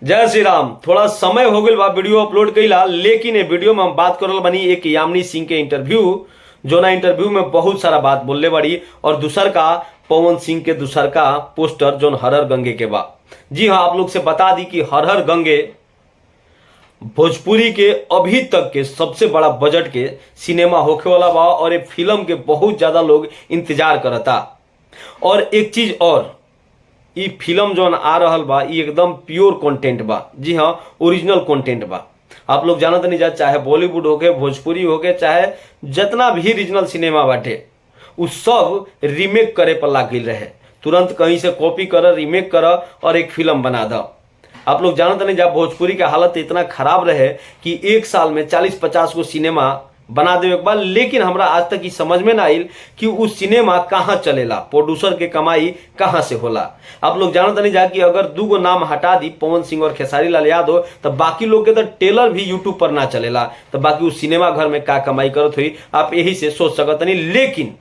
जय श्री राम। थोड़ा समय हो गया बा वीडियो अपलोड कईला, लेकिन ये वीडियो में हम बात करल बनी एक यामिनी सिंह के इंटरव्यू, जो ना इंटरव्यू में बहुत सारा बात बोलले बड़ी। और दूसर का पवन सिंह के दूसर का पोस्टर जो हर हर गंगे के बा। जी हाँ, आप लोग से बता दी कि हर हर गंगे भोजपुरी के अभी तक के सबसे बड़ा बजट के सिनेमा होखे वाला बा और ये फिल्म के बहुत ज्यादा लोग इंतजार करता। और एक चीज और, ई फिल्म जो आ रहल बा ई एकदम प्योर कंटेंट बा। जी हाँ, ओरिजिनल कंटेंट बा। आप लोग जानत नहीं जा, चाहे बॉलीवुड होके, भोजपुरी होके, चाहे जितना भी रीजनल सिनेमा बाटे उ सब रीमेक करे पर लाग गई रहे। तुरंत कहीं से कॉपी कर, रीमेक कर और एक फिल्म बना दो। आप लोग जानत नहीं जा, भोजपुरी का हालत इतना खराब रहे कि एक साल में 40-50 गो सिनेमा बना देवे एक बार, लेकिन हमरा आज तक ये समझ में ना आइल कि उस सिनेमा कहाँ चलेला, प्रोड्यूसर के कमाई कहाँ से होला। आप लोग जानत नहीं जा कि अगर 2 गो नाम हटा दी, पवन सिंह और खेसारी लाल यादव, तो बाकी लोग के तो टेलर भी यूट्यूब पर ना चलेला, तो बाकी उस सिनेमा घर में का कमाई करत हुई आप यही से सोच सकत नहीं। लेकिन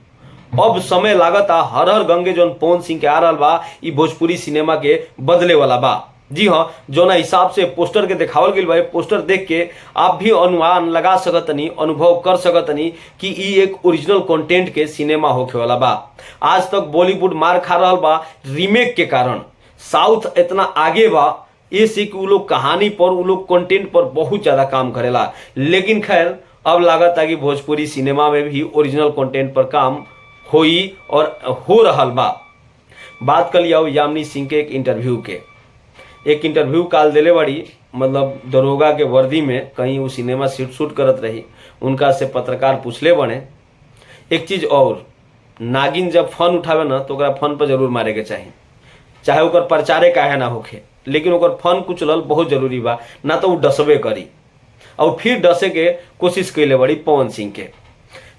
अब समय लागता हर हर गंगे जो पवन सिंह के आ रहा बा, ई भोजपुरी सिनेमा के बदले वाला बा। जी हाँ, जो ना हिसाब से पोस्टर के दिखावल गई बा, पोस्टर देख के आप भी अनुमान लगा सकतनी, अनुभव कर सकतनी कि ई एक ओरिजिनल कंटेंट के सिनेमा होखे वाला बा। आज तक बॉलीवुड मार खा रहा बा रीमेक के कारण। साउथ इतना आगे बा ऐसे कि उ लोग कहानी पर, उ लोग कंटेंट पर बहुत ज्यादा काम करेला। लेकिन खैर अब लागत है कि भोजपुरी सिनेमा में भी ओरिजिनल कंटेंट पर काम होई और हो रहल बा। बात कर लिया यामिनी सिंह के एक इंटरव्यू के। एक इंटरव्यू काल देले बड़ी, मतलब दरोगा के वर्दी में कहीं वो सिनेमा शूट करत रही। उनका से पत्रकार पूछले बने एक चीज और, नागिन जब फन उठावे ना तो ओकरा फन पर जरूर मारे के चाहिए, चाहे ओकर प्रचारे काहे ना होखे, लेकिन ओकर फन कुचलल बहुत जरूरी बा, ना तो वो डसबे करी। और फिर डसे के कोशिश कैले बड़ी पवन सिंह के।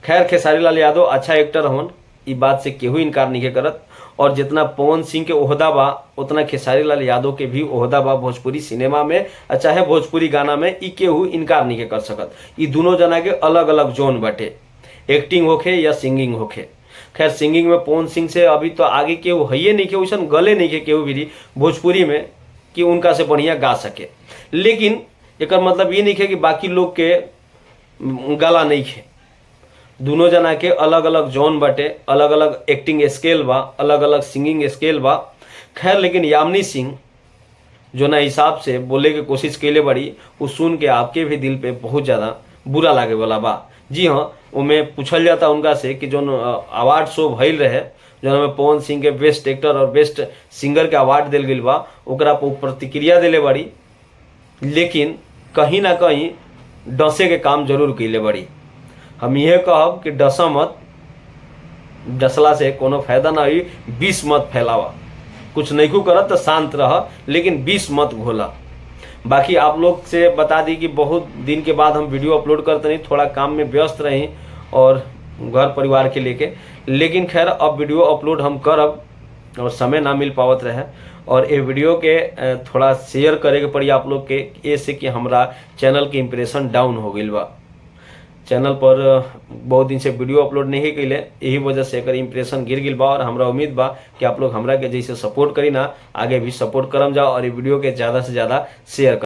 खैर खेसारी लाल यादव अच्छा एक्टर हवन, ई बात से केहू इनकार नहीं करत। और जितना पवन सिंह के ओहदा बा उतना खेसारी लाल यादव के भी ओहदा बा भोजपुरी सिनेमा में, चाहे भोजपुरी गाना में, ई केहू इनकार नहीं कर सकत। ई दोनों जना के अलग अलग जोन बाटे, एक्टिंग होखे या सिंगिंग होखे। खैर सिंगिंग में पवन सिंह से अभी तो आगे केहू है नहीं के, वैसन गले नहीं के केहू भी भोजपुरी में कि उनका से बढ़िया गा सके। लेकिन एक मतलब ये नहीं है कि बाकी लोग के गला नहीं है। दोनों जना के अलग अलग जोन बाटे, अलग अलग एक्टिंग स्केल बा, अलग अलग सिंगिंग स्केल बा। खैर लेकिन यामिनी सिंह जो ना हिसाब से बोले के कोशिश कैले बड़ी, वो सुन के आपके भी दिल पे बहुत ज़्यादा बुरा लागे वाला बा। जी हाँ, उनमें पूछल जाता उनका से कि जो अवार्ड शो भइल रहे, जो हमें पवन सिंह के बेस्ट एक्टर और बेस्ट सिंगर के अवार्ड दिल गई बा, ओकरा पर प्रतिक्रिया दिले बड़ी, लेकिन कहीं ना कहीं डसे के काम जरूर कैले बड़ी। हम यह कहब कि डसा मत, डसला से कोनो फायदा ना हुई। विष मत फैलावा, कुछ नहीं करत तो शांत रह, लेकिन विष मत घोला। बाकी आप लोग से बता दी कि बहुत दिन के बाद हम वीडियो अपलोड करते नहीं, थोड़ा काम में व्यस्त रही और घर परिवार के लेके। लेकिन खैर अब वीडियो अपलोड हम करब और समय ना मिल पावत रहे। और ये वीडियो के थोड़ा शेयर करे के पड़ी आप लोग के, ऐसे कि हमारा चैनल के इम्प्रेशन डाउन हो गई बा। चैनल पर बहुत दिन से वीडियो अपलोड नहीं कैले, यही वजह से एकर इम्प्रेशन गिर गई बा। और हमरा उम्मीद बा कि आप लोग हमरा के जैसे सपोर्ट करी ना, आगे भी सपोर्ट करम जाओ और ये वीडियो के ज़्यादा से ज़्यादा शेयर कर।